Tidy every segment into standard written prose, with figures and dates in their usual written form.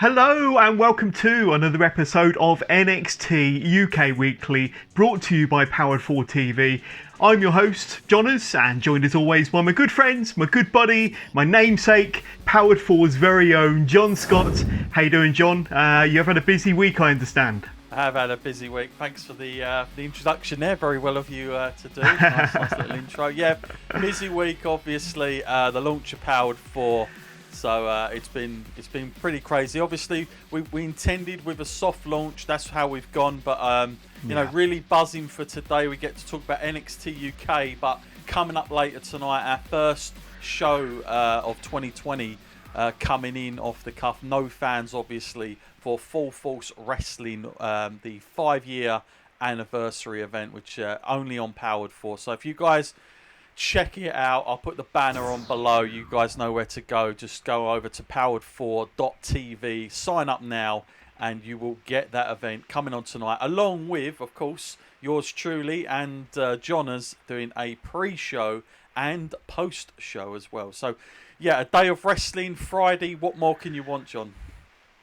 Hello and welcome to another episode of NXT UK Weekly, brought to you by Powered 4 TV. I'm your host, Jonas, and joined as always by my good friends, my good buddy, my namesake, Powered 4's very own John Scott. How you doing, John? You've had a busy week, I understand. I have had a busy week. Thanks for the introduction there. Very well of you to do. Nice little intro. Yeah, busy week, obviously. The launch of Powered 4. So it's been pretty crazy. Obviously, we intended with a soft launch. That's how we've gone. But you know, really buzzing for today. We get to talk about NXT UK. But coming up later tonight, our first show of 2020 coming in off the cuff. No fans, obviously, for Full Force Wrestling, the 5-year anniversary event, which only on Powered 4. So if you guys check it out, I'll put the banner on below. You guys know where to go. Just go over to powered4.tv, sign up now, and you will get that event coming on tonight, along with, of course, yours truly and Jonas doing a pre-show and post-show as well. So, yeah, a day of wrestling, Friday. What more can you want, John?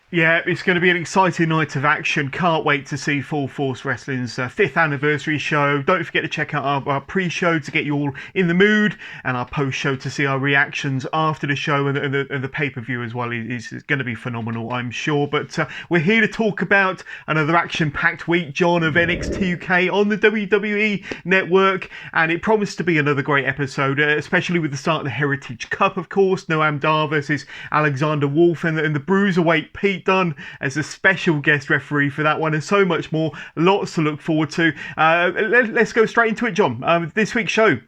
Yeah, it's going to be an exciting night of action. Can't wait to see Full Force Wrestling's 5th anniversary show. Don't forget to check out our pre-show to get you all in the mood, and our post-show to see our reactions after the show, and the pay-per-view as well is going to be phenomenal, I'm sure. But we're here to talk about another action-packed week, John, of NXT UK on the WWE Network, and it promised to be another great episode, especially with the start of the Heritage Cup, of course. Noam Dar versus Alexander Wolf, and the Bruiserweight Pete Dunne as a special guest referee for that one, and so much more. Lots to look forward to. Let's go straight into it, John. This week's show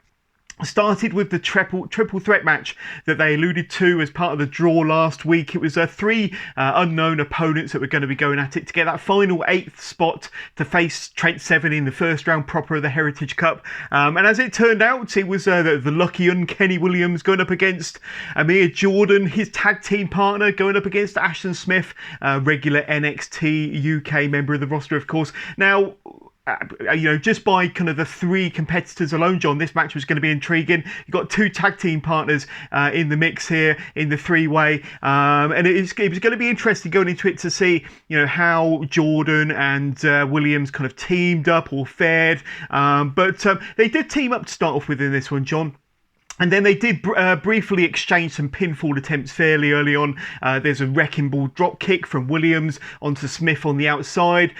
started with the triple threat match that they alluded to as part of the draw last week. It was 3 unknown opponents that were going to be going at it to get that final 8th spot to face Trent Seven in the first round proper of the Heritage Cup. And as it turned out, it was the lucky Kenny Williams going up against Amir Jordan, his tag team partner, going up against Ashton Smith, regular NXT UK member of the roster, of course. Now, you know, just by kind of the 3 competitors alone, John, this match was going to be intriguing. You've got 2 tag team partners in the mix here in the 3-way, and it was going to be interesting going into it to see, you know, how Jordan and Williams kind of teamed up or fared. But they did team up to start off with in this one, John. And then they did briefly exchange some pinfall attempts fairly early on. There's a wrecking ball drop kick from Williams onto Smith on the outside,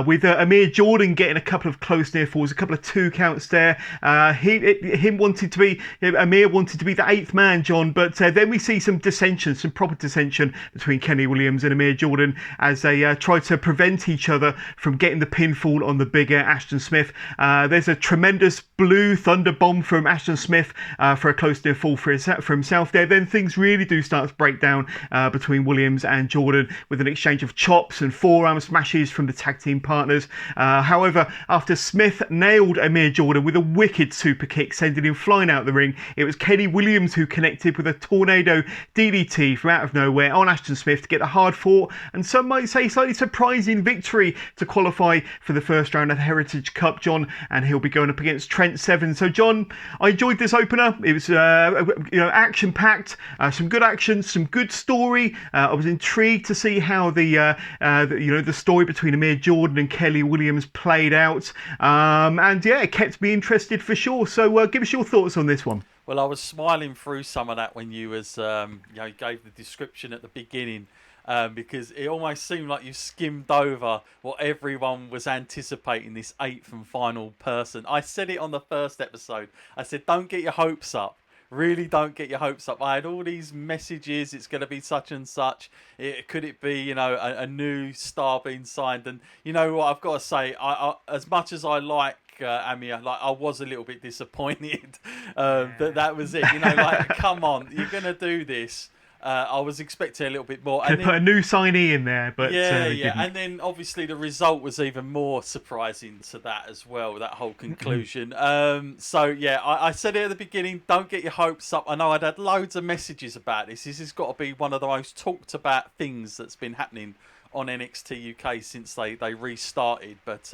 with Amir Jordan getting a couple of close near falls, a couple of 2 counts there. Amir wanted to be the 8th man, John, but then we see some dissension, some proper dissension between Kenny Williams and Amir Jordan as they try to prevent each other from getting the pinfall on the bigger Ashton Smith. There's a tremendous blue thunder bomb from Ashton Smith for a close near fall for himself there. Then things really do start to break down between Williams and Jordan, with an exchange of chops and forearm smashes from the tag team partners. However, after Smith nailed Amir Jordan with a wicked super kick, sending him flying out the ring, it was Kenny Williams who connected with a tornado DDT from out of nowhere on Ashton Smith to get the hard fought, and some might say slightly surprising victory to qualify for the first round of the Heritage Cup, John, and he'll be going up against Trent Seven. So, John, I enjoyed this opener. It was action packed, some good action, some good story. I was intrigued to see how the story between Amir Jordan and Kelly Williams played out, and yeah, it kept me interested for sure. So give us your thoughts on this one. Well, I was smiling through some of that when you gave the description at the beginning, because it almost seemed like you skimmed over what everyone was anticipating, this 8th and final person. I said it on the first episode. I said, don't get your hopes up. Really don't get your hopes up. I had all these messages. It's going to be such and such. Could it be, you know, a new star being signed? And you know what, I've got to say, I as much as I like Amir, like, I was a little bit disappointed that was it. You know, like, come on, you're going to do this. I was expecting a little bit more. Could put a new signee in there, but yeah. didn't. And then obviously the result was even more surprising to that as well. That whole conclusion. So yeah, I said it at the beginning. Don't get your hopes up. I know I'd had loads of messages about this. This has got to be one of the most talked about things that's been happening on NXT UK since they restarted. But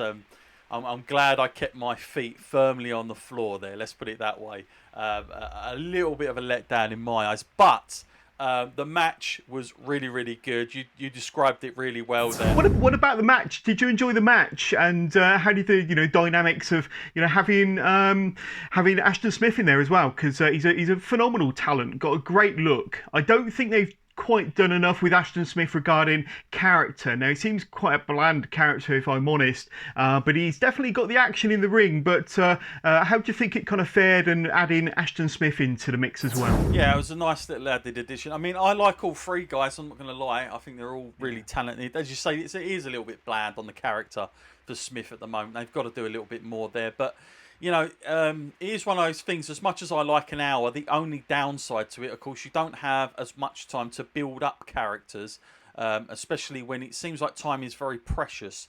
I'm glad I kept my feet firmly on the floor there. Let's put it that way. A little bit of a letdown in my eyes, but The match was really, really good. You described it really well there. What about the match? Did you enjoy the match? And how do you think, dynamics of, having Ashton Smith in there as well? Because he's a phenomenal talent, got a great look. I don't think they've quite done enough with Ashton Smith regarding character. Now, he seems quite a bland character, if I'm honest, but he's definitely got the action in the ring. But how do you think it kind of fared, and adding Ashton Smith into the mix as well? Yeah, it was a nice little added addition. I mean, I like all three guys, I'm not going to lie. I think they're all really talented. As you say, it is a little bit bland on the character for Smith at the moment. They've got to do a little bit more there. But, it is one of those things, as much as I like an hour, the only downside to it, of course, you don't have as much time to build up characters, especially when it seems like time is very precious.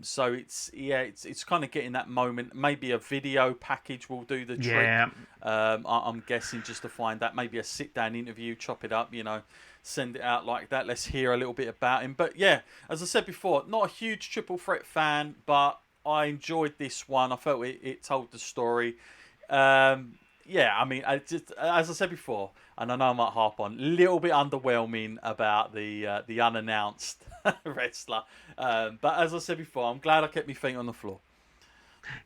So it's kind of getting that moment. Maybe a video package will do the trick. Yeah. I'm guessing, just to find that. Maybe a sit-down interview, chop it up, send it out like that. Let's hear a little bit about him. But yeah, as I said before, not a huge triple threat fan, but I enjoyed this one. I felt it told the story. I mean, as I said before, and I know I might harp on, a little bit underwhelming about the unannounced wrestler. But as I said before, I'm glad I kept my feet on the floor.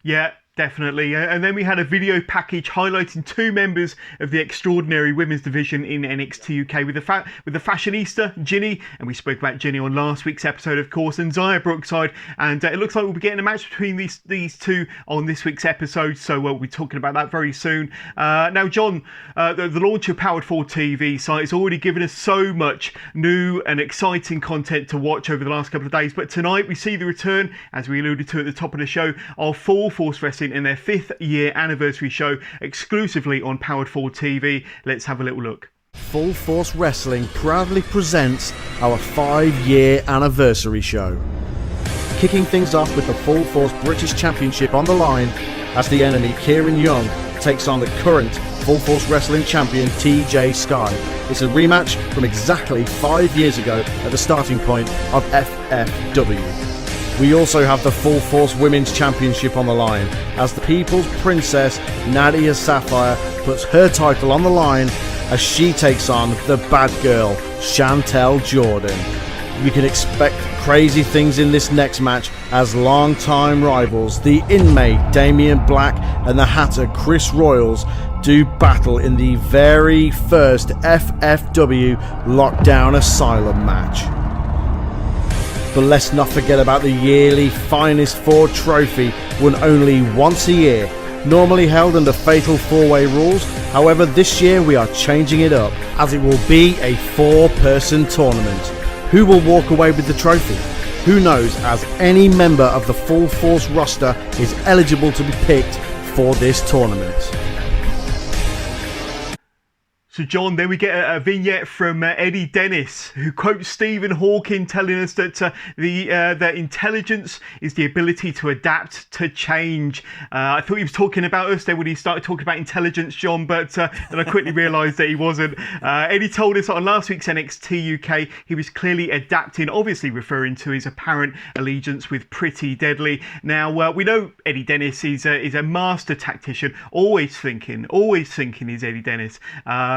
Yeah, definitely. And then we had a video package highlighting two members of the extraordinary women's division in NXT UK with the fashionista Jinny, and we spoke about Jinny on last week's episode, of course, and Zaya Brookside, and it looks like we'll be getting a match between these two on this week's episode, so we'll be talking about that very soon. Now, John, the launch of Powered 4 TV site has already given us so much new and exciting content to watch over the last couple of days, but tonight we see the return, as we alluded to at the top of the show, of Full Force Wrestling in their 5th year anniversary show exclusively on Powered 4 TV. Let's have a little look. Full Force Wrestling proudly presents our 5-year anniversary show. Kicking things off with the Full Force British Championship on the line as the enemy Kieran Young takes on the current Full Force Wrestling champion TJ Sky. It's a rematch from exactly 5 years ago at the starting point of FFW. We also have the Full Force Women's Championship on the line as the People's Princess Nadia Sapphire puts her title on the line as she takes on the bad girl Chantel Jordan. You can expect crazy things in this next match as long-time rivals, the Inmate Damian Black and the Hatter Chris Royals, do battle in the very first FFW Lockdown Asylum match. But let's not forget about the yearly Finest Four trophy, won only once a year, normally held under Fatal 4-Way rules. However, this year we are changing it up, as it will be a 4-person tournament. Who will walk away with the trophy? Who knows, as any member of the Full Force roster is eligible to be picked for this tournament. So, John, then we get a vignette from Eddie Dennis, who quotes Stephen Hawking, telling us that that intelligence is the ability to adapt to change. I thought he was talking about us there when he started talking about intelligence, John, but then I quickly realised that he wasn't. Eddie told us on last week's NXT UK he was clearly adapting, obviously referring to his apparent allegiance with Pretty Deadly. Now, we know Eddie Dennis is a master tactician, always thinking he's Eddie Dennis.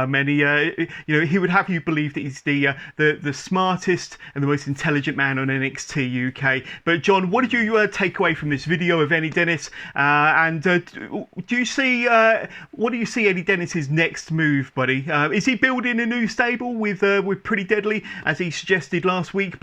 And he would have you believe that he's the smartest and the most intelligent man on NXT UK. But John, what did you take away from this video of Eddie Dennis? And what do you see Eddie Dennis's next move, buddy? Is he building a new stable with Pretty Deadly as he suggested last week,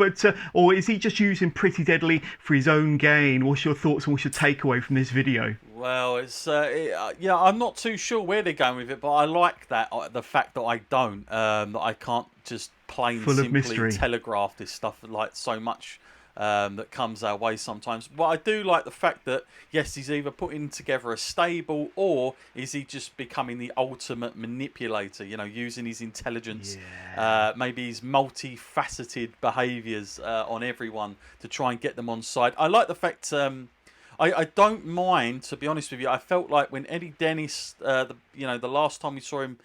or is he just using Pretty Deadly for his own gain? What's your thoughts and what's your takeaway from this video? Well, it's I'm not too sure where they're going with it, but I like that the fact that I don't, that I can't just plain simply telegraph this stuff like so much that comes our way sometimes. But I do like the fact that yes, he's either putting together a stable or is he just becoming the ultimate manipulator? Using his intelligence, maybe his multifaceted behaviours on everyone to try and get them on side. I like the fact. I don't mind, to be honest with you. I felt like when Eddie Dennis, the last time we saw him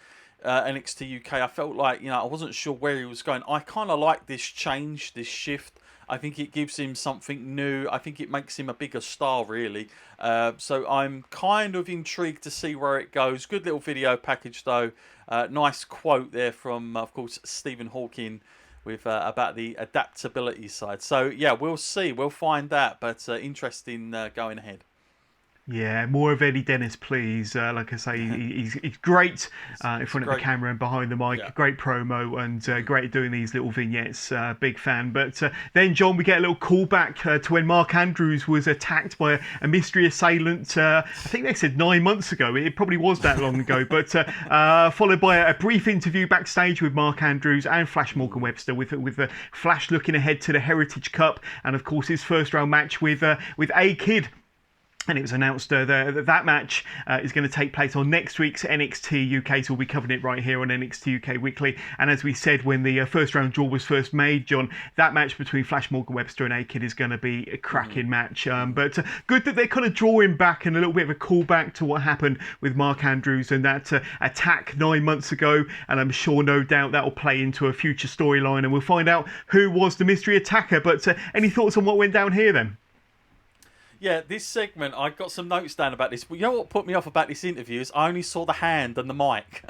NXT UK, I felt like I wasn't sure where he was going. I kind of like this change, this shift. I think it gives him something new. I think it makes him a bigger star, really. So I'm kind of intrigued to see where it goes. Good little video package, though. Nice quote there from, of course, Stephen Hawking with about the adaptability side. So, yeah, we'll see. We'll find that. But interesting going ahead. Yeah, more of Eddie Dennis, please. Like I say, he's great in front of the camera and behind the mic. Yeah. Great promo and great at doing these little vignettes. Big fan. But then, John, we get a little callback to when Mark Andrews was attacked by a mystery assailant. I think they said 9 months ago. It probably was that long ago. But followed by a brief interview backstage with Mark Andrews and Flash Morgan Webster, with Flash looking ahead to the Heritage Cup and, of course, his first round match with A-Kid. And it was announced that match is going to take place on next week's NXT UK, so we'll be covering it right here on NXT UK Weekly. And as we said, when the first round draw was first made, John, that match between Flash Morgan Webster and A-Kid is going to be a cracking match. But good that they're kind of drawing back and a little bit of a callback to what happened with Mark Andrews and that attack 9 months ago. And I'm sure, no doubt, that will play into a future storyline, and we'll find out who was the mystery attacker. But any thoughts on what went down here then? Yeah, this segment, I got some notes down about this. You know what put me off about this interview is I only saw the hand and the mic.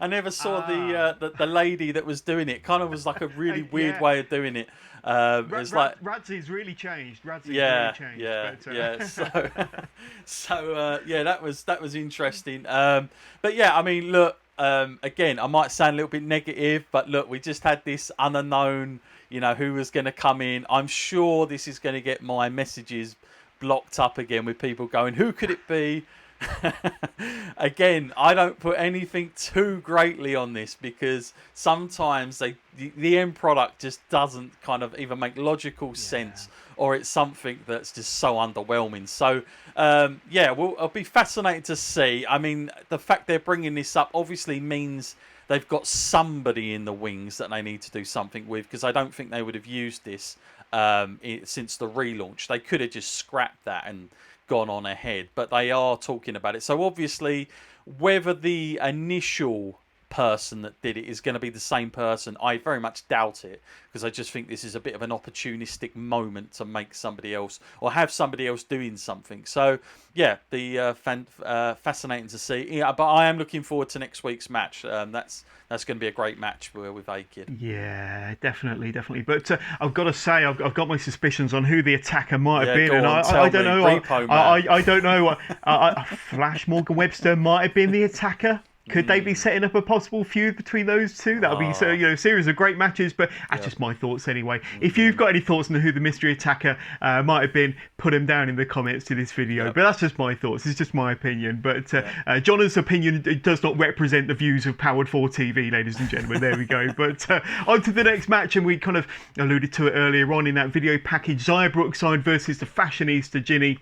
I never saw the lady that was doing it. Kind of was like a really weird way of doing it. It's like Radzie's really changed. Really changed. Yeah. So that was interesting. But yeah, I mean, look, again, I might sound a little bit negative, but look, we just had this unknown, who was going to come in. I'm sure this is going to get my messages blocked up again with people going, who could it be? Again, I don't put anything too greatly on this because sometimes the end product just doesn't kind of either make logical sense or it's something that's just so underwhelming. So, it'll be fascinating to see. I mean, the fact they're bringing this up obviously means they've got somebody in the wings that they need to do something with, because I don't think they would have used this since the relaunch. They could have just scrapped that and gone on ahead, but they are talking about it. So obviously, whether the initial person that did it is going to be the same person, I very much doubt it, because I just think this is a bit of an opportunistic moment to make somebody else or have somebody else doing something. So yeah, fascinating to see. Yeah, but I am looking forward to next week's match. That's going to be a great match with A-Kid. Yeah, definitely. But I've got to say, I've got my suspicions on who the attacker might have been, and I don't know. I don't know. Flash Morgan Webster might have been the attacker. Could they be setting up a possible feud between those two? That would be a series of great matches, but that's just my thoughts anyway. If you've got any thoughts on who the mystery attacker might have been, put them down in the comments to this video. But that's just my thoughts. It's just my opinion. But Jonna's opinion does not represent the views of Powered 4 TV, ladies and gentlemen. There we go. But on to the next match, and we kind of alluded to it earlier on in that video package. Xia Brookside versus the fashionista Jinny.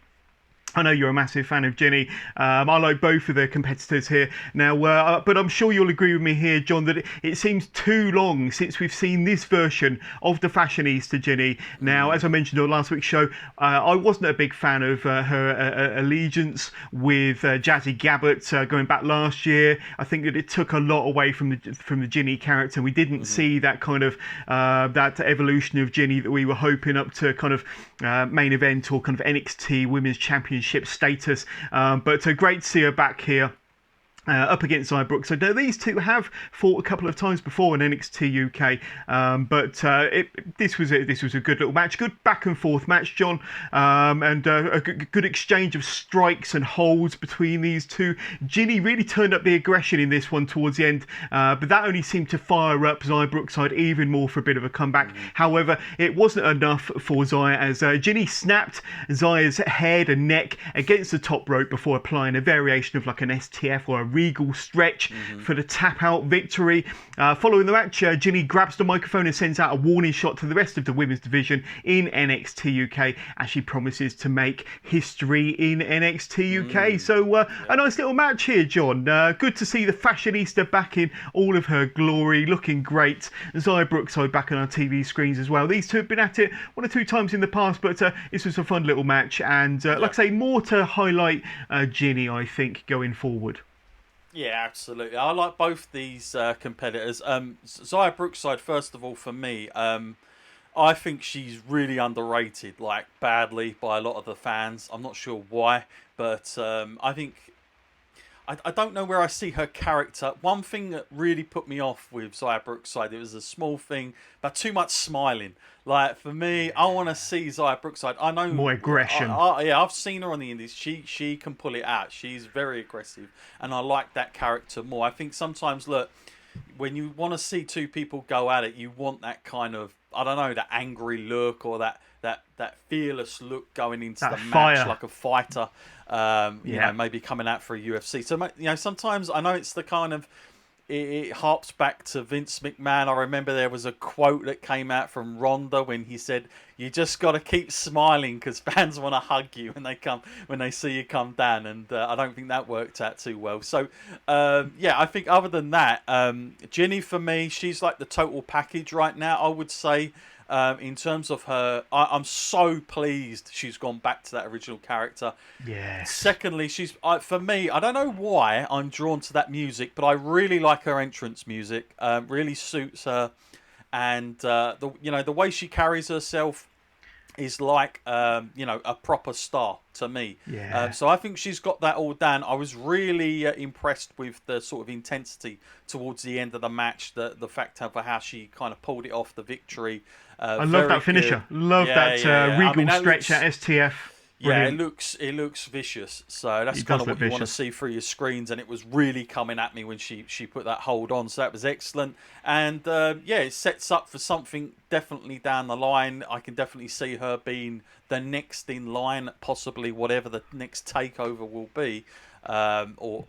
I know you're a massive fan of Jinny. I like both of the competitors here now, but I'm sure you'll agree with me here, John, that it seems too long since we've seen this version of the fashionista Jinny. Now, as I mentioned on last week's show, I wasn't a big fan of her allegiance with Jazzy Gabbert going back last year. I think that it took a lot away from the Jinny character. We didn't see that kind of that evolution of Jinny that we were hoping up to kind of main event or kind of NXT Women's Championship status, but great to see her back here. Up against Xia Brookside. Now, these two have fought a couple of times before in NXT UK, but this was a good little match, good back and forth match, John, and a good exchange of strikes and holds between these two. Jinny really turned up the aggression in this one towards the end, but that only seemed to fire up Xia Brookside even more for a bit of a comeback. However, it wasn't enough for Xia, as Jinny snapped Xia's head and neck against the top rope before applying a variation of like an STF or a regal stretch for the tap out victory. Following the match, Jinny grabs the microphone and sends out a warning shot to the rest of the women's division in NXT UK, as she promises to make history in NXT UK. So a nice little match here, John. Good to see the fashionista back in all of her glory, looking great. Xia Brookside back on our TV screens as well. These two have been at it one or two times in the past, but this was a fun little match, and like I say, more to highlight Jinny, I think, going forward. Yeah, absolutely. I like both these competitors. Xia Brookside, first of all, for me, I think she's really underrated, like badly by a lot of the fans. I'm not sure why, but I think I don't know where I see her character. One thing that really put me off with Xia Brookside, it was a small thing, but too much smiling. Like for me, I want to see Xia Brookside. I know more aggression. Yeah, I've seen her on the Indies. She can pull it out. She's very aggressive, and I like that character more. I think sometimes, look, when you want to see two people go at it, you want that kind of, I don't know, that angry look or that fearless look going into that the fire. match like a fighter. You know, maybe coming out for a UFC. So, you know, sometimes I know it's the kind of, it harps back to Vince McMahon. I remember there was a quote that came out from Ronda when he said, "You just got to keep smiling because fans want to hug you when they see you come down." And I don't think that worked out too well. So, yeah, I think other than that, Jinny for me, she's like the total package right now. I would say. In terms of her, I'm so pleased she's gone back to that original character. Yes. Secondly, for me, I don't know why I'm drawn to that music, but I really like her entrance music. Really suits her, and the way she carries herself is like a proper star to me. Yeah. So I think she's got that all down. I was really impressed with the sort of intensity towards the end of the match, the fact of how she kind of pulled it off, the victory. I love that finisher. Love that regal stretch at STF. Brilliant. Yeah, it looks vicious. So that's kind of what you want to see through your screens, and it was really coming at me when she put that hold on. So that was excellent, and it sets up for something definitely down the line. I can definitely see her being the next in line, possibly whatever the next takeover will be, or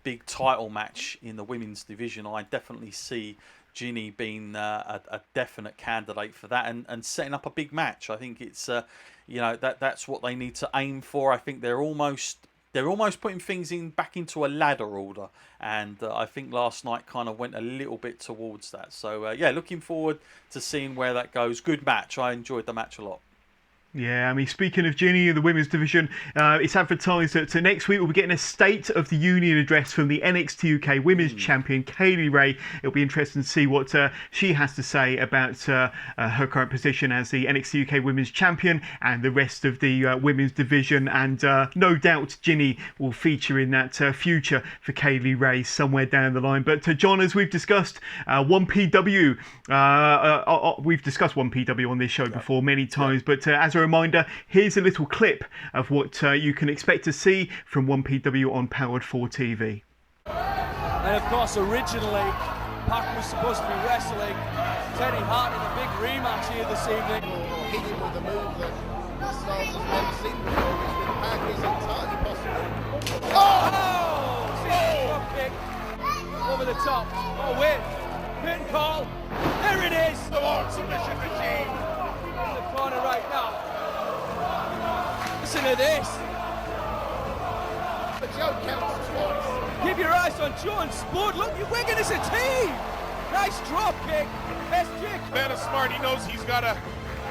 big title match in the women's division. I definitely see Jinny being a definite candidate for that, and setting up a big match. I think it's that's what they need to aim for. I think they're almost putting things back into a ladder order, and I think last night kind of went a little bit towards that. So looking forward to seeing where that goes. Good match. I enjoyed the match a lot. Yeah, I mean, speaking of Jinny in the women's division, it's advertised that next week we'll be getting a State of the Union address from the NXT UK Women's Champion, Kaylee Ray. It'll be interesting to see what she has to say about her current position as the NXT UK Women's Champion and the rest of the women's division. And no doubt Jinny will feature in that future for Kaylee Ray somewhere down the line. But John, as we've discussed, 1PW, we've discussed 1PW on this show before many times, but as a reminder, here's a little clip of what you can expect to see from 1PW on Powered 4 TV. And of course, originally, Pac was supposed to be wrestling Teddy Hart in a big rematch here this evening. Hitting with a move that the Stars has never seen before, which with Pac is entirely possible. Oh! See drop kick over the top. Oh, win. Pin call. There it is. The Lord submission machine. In the corner right now. Listen to this. But Joe counts twice. Keep your eyes on Joe and Spud. Look, you're wigging as a team. Nice drop kick. SJ. Man is smart. He knows he's got to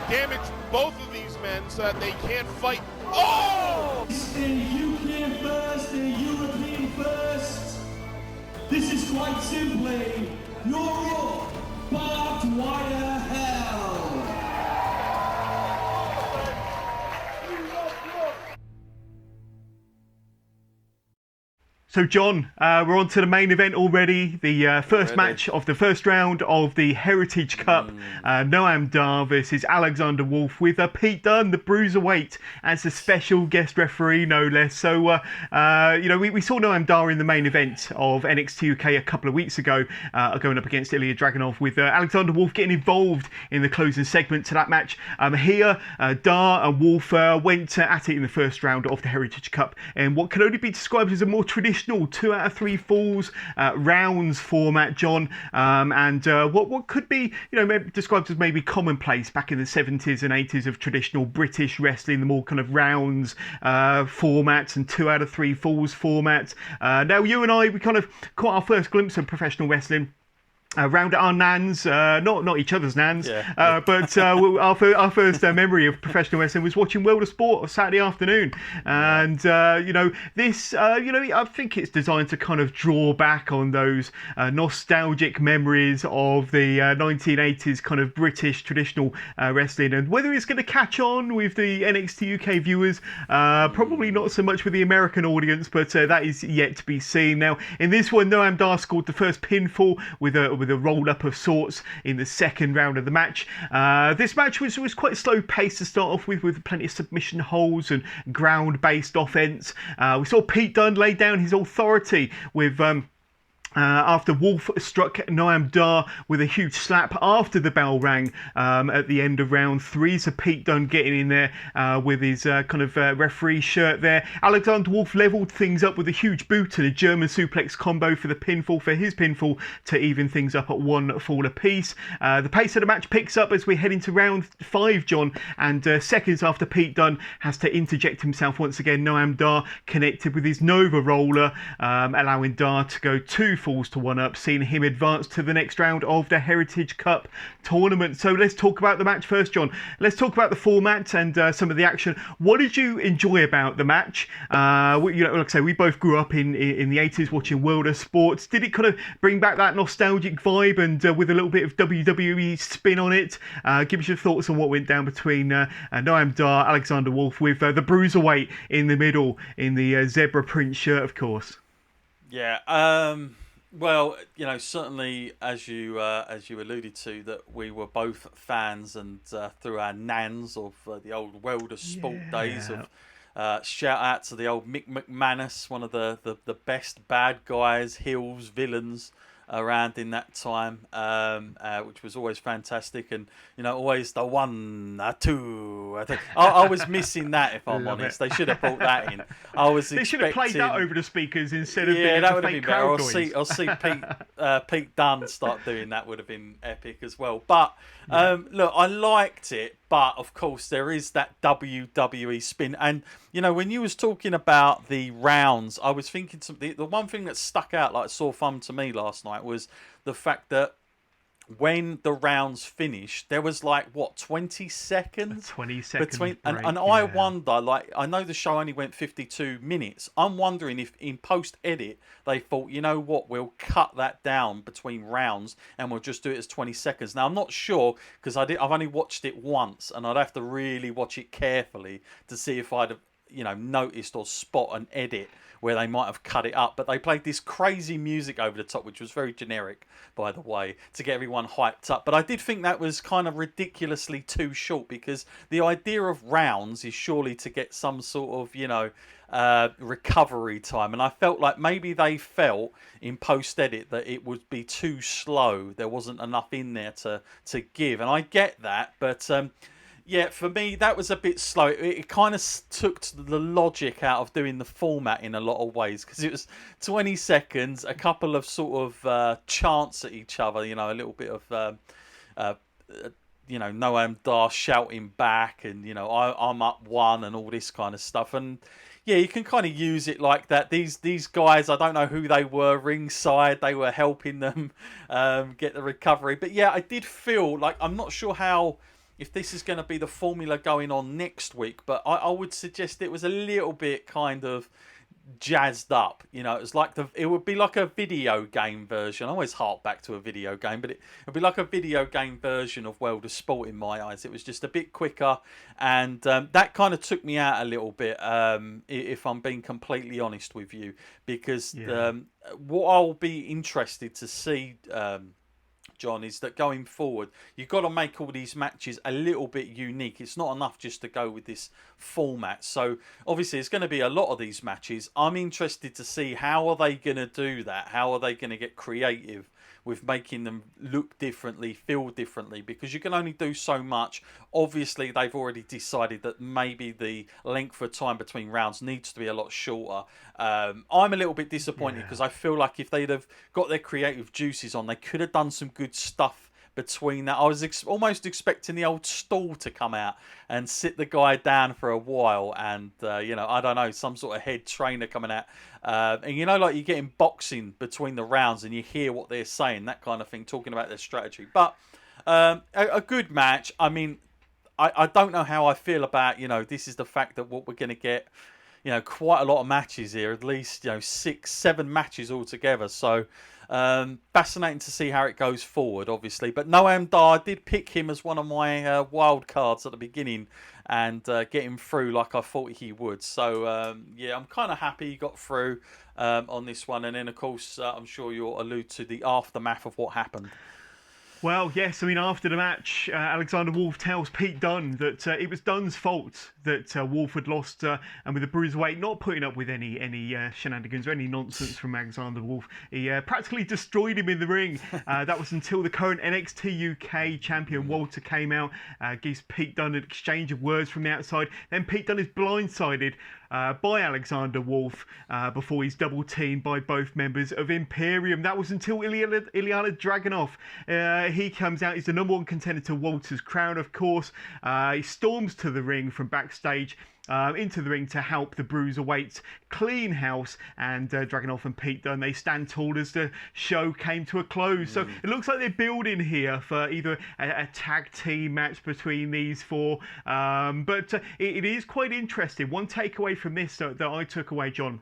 damage both of these men so that they can't fight. Oh! And UK first, and European first. This is quite simply your barbed wire hell. So, John, we're on to the main event already. The first match of the first round of the Heritage Cup. Noam Dar versus Alexander Wolf with Pete Dunne, the Bruiserweight, as a special guest referee, no less. So, we saw Noam Dar in the main event of NXT UK a couple of weeks ago, going up against Ilya Dragunov, with Alexander Wolf getting involved in the closing segment to that match. Here, Dar and Wolf went at it in the first round of the Heritage Cup, and what can only be described as a more traditional 2 out of 3 falls rounds format, John, and what could be maybe described as maybe commonplace back in the 70s and 80s of traditional British wrestling, the more kind of rounds formats and 2 out of 3 falls formats. Now you and I, we kind of caught our first glimpse of professional wrestling round at our nans, not each other's nans, Yeah. but our first memory of professional wrestling was watching World of Sport on Saturday afternoon, and this, I think it's designed to kind of draw back on those nostalgic memories of the 1980s kind of British traditional wrestling, and whether it's going to catch on with the NXT UK viewers, probably not so much with the American audience, but that is yet to be seen. Now, in this one, Noam Dar scored the first pinfall with a roll up of sorts in the second round of the match. This match was quite slow paced to start off with plenty of submission holds and ground based offense. We saw Pete Dunne lay down his authority with after Wolf struck Noam Dar with a huge slap after the bell rang at the end of round 3. So Pete Dunne getting in there with his kind of referee shirt there. Alexander Wolf levelled things up with a huge boot and a German suplex combo for his pinfall to even things up at 1 fall apiece. The pace of the match picks up as we head into round 5, John, and seconds after Pete Dunne has to interject himself once again, Noam Dar connected with his Nova roller, allowing Dar to go 2 falls to 1 up, seeing him advance to the next round of the Heritage Cup tournament. So let's talk about the match first, John. Let's talk about the format and some of the action. What did you enjoy about the match? Like I say, we both grew up in the 80s watching World of Sports. Did it kind of bring back that nostalgic vibe and with a little bit of WWE spin on it? Give us your thoughts on what went down between Noam Dar, Alexander Wolf, with the bruiserweight in the middle in the zebra print shirt, of course. Yeah. Well, certainly as you alluded to, that we were both fans, and through our nans of the old World of Sport days of shout out to the old Mick McManus, one of the best bad guys, heels, villains around in that time, which was always fantastic, and always the 1, 2. I think I was missing that, if I'm honest. They should have brought that in. They should have played that over the speakers instead of that would have been better. I'll see Pete Dunne start doing that. Would have been epic as well. But look, I liked it, but of course there is that WWE spin, and when you was talking about the rounds, I was thinking the one thing that stuck out like sore thumb to me last night was the fact that when the rounds finished, there was 20 seconds? 20 seconds between, break, and I wonder, I know the show only went 52 minutes. I'm wondering if in post-edit they thought, we'll cut that down between rounds and we'll just do it as 20 seconds. Now, I'm not sure, because I've only watched it once, and I'd have to really watch it carefully to see if I'd have, noticed or spot an edit where they might have cut it up. But they played this crazy music over the top, which was very generic, by the way, to get everyone hyped up. But I did think that was kind of ridiculously too short, because the idea of rounds is surely to get some sort of, recovery time. And I felt like maybe they felt in post-edit that it would be too slow. There wasn't enough in there to give. And I get that, but... yeah, for me, that was a bit slow. It kind of took the logic out of doing the format in a lot of ways, because it was 20 seconds, a couple of sort of chants at each other, a little bit of, Noam Dar shouting back, and, I'm up 1 and all this kind of stuff. And, yeah, you can kind of use it like that. These guys, I don't know who they were ringside. They were helping them get the recovery. But, yeah, I did feel like, I'm not sure if this is going to be the formula going on next week, but I would suggest it was a little bit kind of jazzed up. It was like it would be like a video game version. I always hark back to a video game, but it would be like a video game version of World of Sport in my eyes. It was just a bit quicker, and that kind of took me out a little bit, if I'm being completely honest with you, because what I'll be interested to see, John, is that going forward, you've got to make all these matches a little bit unique. It's not enough just to go with this format. So obviously it's going to be a lot of these matches. I'm interested to see how are they going to do that? How are they going to get creative with making them look differently, feel differently, because you can only do so much. Obviously, they've already decided that maybe the length of time between rounds needs to be a lot shorter. I'm a little bit disappointed because I feel like if they'd have got their creative juices on, they could have done some good stuff between that. I was almost expecting the old stool to come out and sit the guy down for a while, and I don't know, some sort of head trainer coming out, and like you get in boxing between the rounds and you hear what they're saying, that kind of thing, talking about their strategy. But a good match. I mean, I don't know how I feel about, this is the fact that what we're going to get, quite a lot of matches here, at least, 6, 7 matches altogether. So, fascinating to see how it goes forward, obviously. But Noam Dar, I did pick him as one of my wild cards at the beginning and get him through like I thought he would. So, I'm kind of happy he got through on this one. And then, of course, I'm sure you'll allude to the aftermath of what happened. Well, yes, I mean, after the match, Alexander Wolf tells Pete Dunne that it was Dunne's fault that Wolf had lost, and with the Bruiserweight not putting up with any shenanigans or any nonsense from Alexander Wolf, he practically destroyed him in the ring. That was until the current NXT UK champion, Walter, came out, gives Pete Dunne an exchange of words from the outside. Then Pete Dunne is blindsided by Alexander Wolf before he's double teamed by both members of Imperium. That was until Ilya Dragunov. He comes out. He's the number 1 contender to Walter's crown, of course. He storms to the ring from backstage. Into the ring to help the Bruiserweights clean house, and Dragunov and Pete Dunne, they stand tall as the show came to a close. So it looks like they're building here for either a tag team match between these 4, but it is quite interesting. One takeaway from this that I took away, John,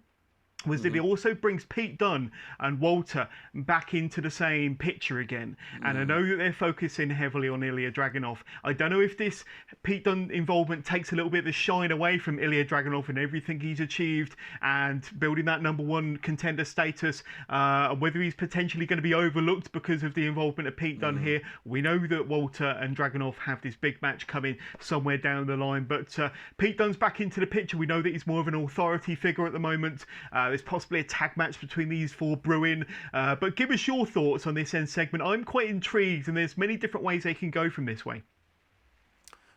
was that it also brings Pete Dunne and Walter back into the same picture again. And I know that they're focusing heavily on Ilya Dragunov. I don't know if this Pete Dunne involvement takes a little bit of the shine away from Ilya Dragunov and everything he's achieved and building that number 1 contender status, whether he's potentially going to be overlooked because of the involvement of Pete Dunne here. We know that Walter and Dragunov have this big match coming somewhere down the line, but Pete Dunne's back into the picture. We know that he's more of an authority figure at the moment. There's possibly a tag match between these 4 brewing, but give us your thoughts on this end segment. I'm quite intrigued, and there's many different ways they can go from this way.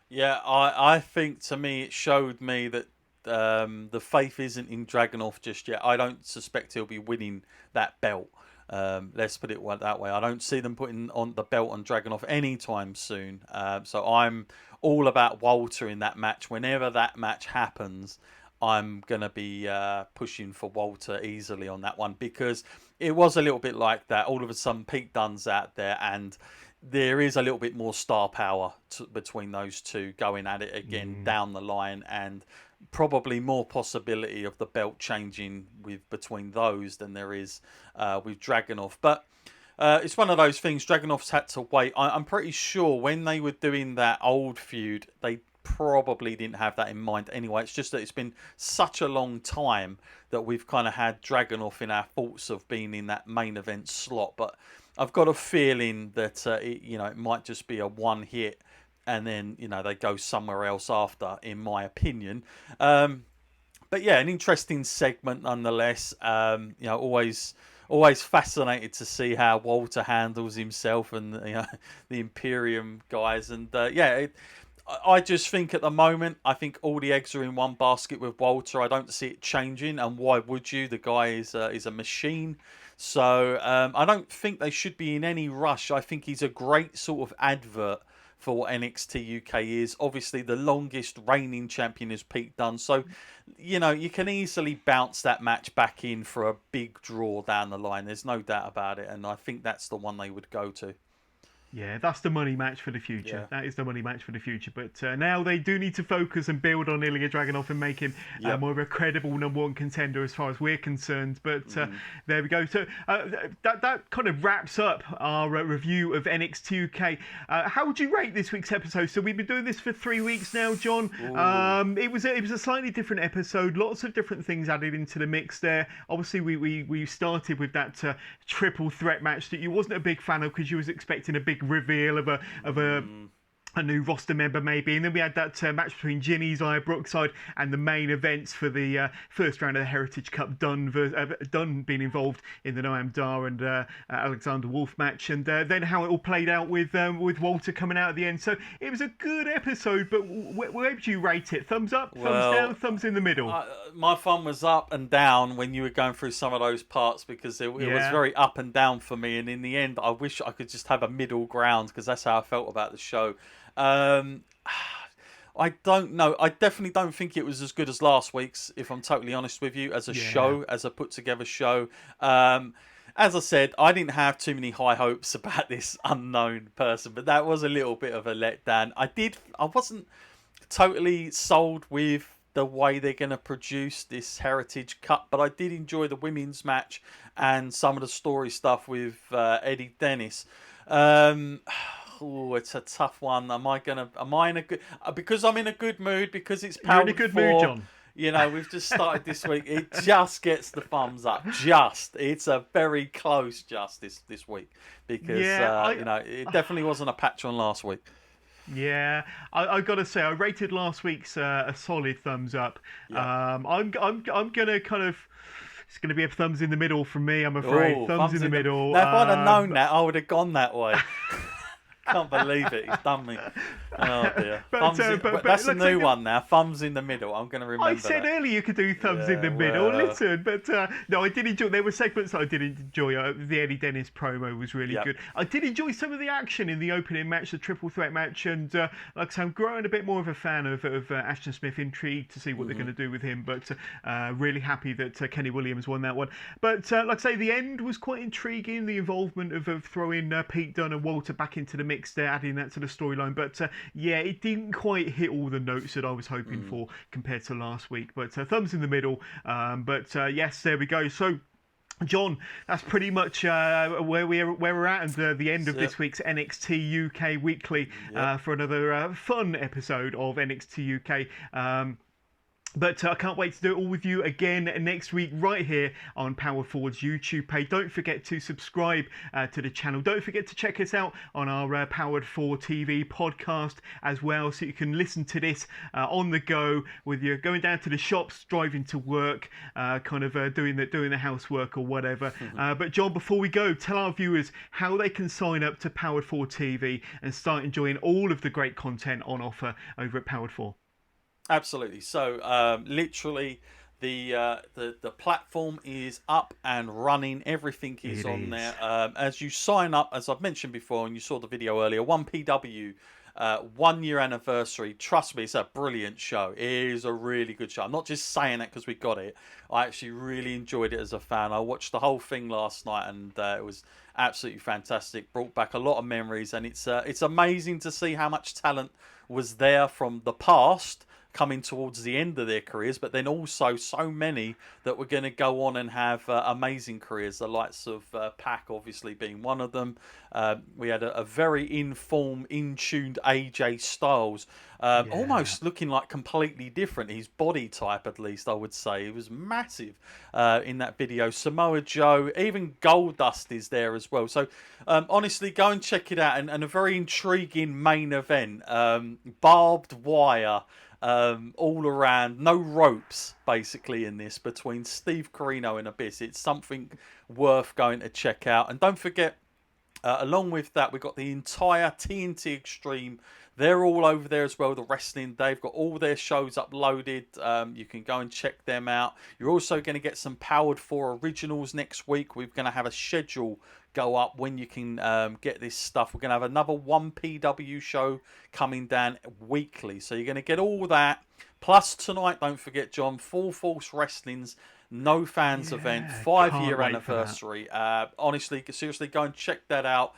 Yeah, I think, to me, it showed me that the faith isn't in Dragunov just yet. I don't suspect he'll be winning that belt. Let's put it that way. I don't see them putting on the belt on Dragunov anytime soon. So I'm all about Walter in that match. Whenever that match happens, I'm going to be pushing for Walter easily on that one, because it was a little bit like that. All of a sudden, Pete Dunne's out there, and there is a little bit more star power between those two going at it again down the line, and probably more possibility of the belt changing between those than there is with Dragunov. But it's one of those things. Dragunov's had to wait. I'm pretty sure when they were doing that old feud, they probably didn't have that in mind anyway. It's just that it's been such a long time that we've kind of had Dragunov in our thoughts of being in that main event slot. But I've got a feeling that it might just be a one hit, and then they go somewhere else after, in my opinion. But yeah, an interesting segment nonetheless. Always fascinated to see how Walter handles himself and the Imperium guys, and I just think at the moment, I think all the eggs are in one basket with Walter. I don't see it changing, and why would you? The guy is a machine. So I don't think they should be in any rush. I think he's a great sort of advert for what NXT UK is. Obviously, the longest reigning champion is Pete Dunne. So, you can easily bounce that match back in for a big draw down the line. There's no doubt about it. And I think that's the one they would go to. Yeah, that's the money match for the future. Yeah. That is the money match for the future. But now they do need to focus and build on Ilya Dragunov and make him more of a credible number 1 contender as far as we're concerned. But there we go. So that kind of wraps up our review of NXT UK. How would you rate this week's episode? So we've been doing this for 3 weeks now, John. It was a slightly different episode. Lots of different things added into the mix there. Obviously, we started with that triple threat match that you wasn't a big fan of because you was expecting a big reveal of a new roster member maybe, and then we had that match between Jinny, Zaya Brookside, and the main events for the first round of the Heritage Cup. Dunn being involved in the Noam Dar and Alexander Wolf match, and then how it all played out with Walter coming out at the end. So it was a good episode, but where would you rate it? Thumbs up, thumbs down, thumbs in the middle? My thumb was up and down when you were going through some of those parts, because it was very up and down for me, and in the end I wish I could just have a middle ground, because that's how I felt about the show. I don't know. I definitely don't think it was as good as last week's, if I'm totally honest with you, as a show, as a put together show. As I said, I didn't have too many high hopes about this unknown person, but that was a little bit of a letdown. I wasn't totally sold with the way they're going to produce this Heritage Cup, but I did enjoy the women's match and some of the story stuff with Eddie Dennis. Oh, it's a tough one. Am I in a good? Because I'm in a good mood, because it's Power. You're in a good mood, John. You know, we've just started this week. It just gets the thumbs up. It's a very close this week, because it definitely wasn't a patch on last week. Yeah, I got to say, I rated last week's a solid thumbs up. Yeah. I'm gonna kind of. It's going to be a thumbs in the middle from me, I'm afraid. Ooh, thumbs in the middle. Now, if I'd have known that, I would have gone that way. Can't believe it. He's done me. Oh dear. That's a new one now. Thumbs in the middle. I'm going to remember. I said earlier you could do thumbs in the middle. Listen, but no, I did enjoy. There were segments I did enjoy. The Eddie Dennis promo was really good. I did enjoy some of the action in the opening match, the triple threat match, and like I say, I'm growing a bit more of a fan of Ashton Smith. Intrigued to see what they're going to do with him, but really happy that Kenny Williams won that one. But like I say, the end was quite intriguing. The involvement of throwing Pete Dunne and Walter back into the mix there, adding that to the storyline, but it didn't quite hit all the notes that I was hoping for compared to last week, but thumbs in the middle. Yes, there we go. So John, that's pretty much where we're at, and the end of this week's NXT UK Weekly for another fun episode of NXT UK. But I can't wait to do it all with you again next week right here on Power Forward's YouTube page. Don't forget to subscribe to the channel. Don't forget to check us out on our Powered 4 TV podcast as well, so you can listen to this on the go with you going down to the shops, driving to work, doing the housework or whatever. But John, before we go, tell our viewers how they can sign up to Powered 4 TV and start enjoying all of the great content on offer over at Powered 4. Absolutely. So, literally, the platform is up and running. Everything is on there. As you sign up, as I've mentioned before, and you saw the video earlier, 1PW 1 year anniversary. Trust me, it's a brilliant show. It is a really good show. I'm not just saying that because we got it. I actually really enjoyed it as a fan. I watched the whole thing last night, and it was absolutely fantastic. Brought back a lot of memories, and it's amazing to see how much talent was there from the past coming towards the end of their careers, but then also so many that were going to go on and have amazing careers, the likes of Pac obviously being one of them. We had a very in-form, in-tuned AJ Styles, almost looking like completely different, his body type at least, I would say. He was massive in that video. Samoa Joe, even Goldust is there as well. So honestly, go and check it out, and a very intriguing main event. Barbed wire, all around, no ropes basically in this, between Steve Corino and Abyss. It's something worth going to check out. And don't forget, along with that, we've got the entire TNT Extreme. They're all over there as well, the wrestling. They've got all their shows uploaded. You can go and check them out. You're also going to get some Powered 4 originals next week. We're going to have a schedule go up when you can get this stuff. We're going to have another 1PW show coming down weekly. So you're going to get all that. Plus tonight, don't forget, John, Full Force Wrestling's No Fans event, 5-year anniversary. Honestly, seriously, go and check that out.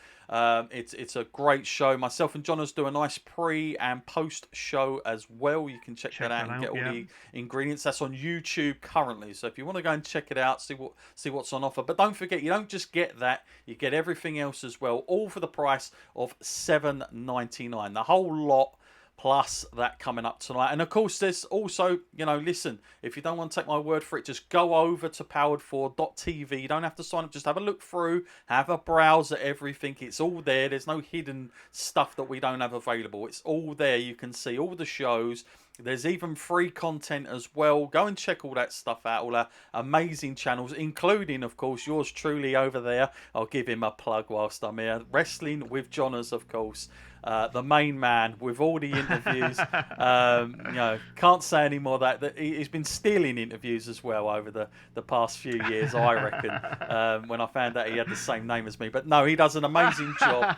It's a great show. Myself and John do a nice pre and post show as well. You can check that out and get all the ingredients. That's on YouTube currently. So if you want to go and check it out, see what's on offer. But don't forget, you don't just get that. You get everything else as well, all for the price of $7.99. The whole lot plus that coming up tonight. And of course, there's also, listen, if you don't want to take my word for it, just go over to powered4.tv. You don't have to sign up, just have a look through, have a browse at everything. It's all there. There's no hidden stuff that we don't have available. It's all there. You can see all the shows. There's even free content as well. Go and check all that stuff out, all our amazing channels, including, of course, yours truly over there. I'll give him a plug whilst I'm here. Wrestling with Johners, of course. The main man with all the interviews. Can't say any more of that. He's been stealing interviews as well over the past few years, I reckon, when I found out he had the same name as me. But no, he does an amazing job.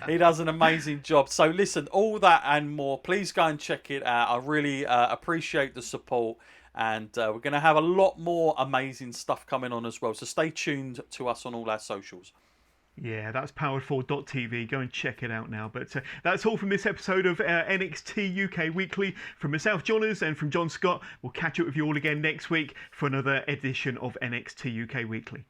He does an amazing job. So listen, all that and more, please go and check it out. I really appreciate the support. And we're going to have a lot more amazing stuff coming on as well. So stay tuned to us on all our socials. Yeah, that's powered4.tv. Go and check it out now. But that's all from this episode of NXT UK Weekly. From myself, Johners, and from John Scott, we'll catch up with you all again next week for another edition of NXT UK Weekly.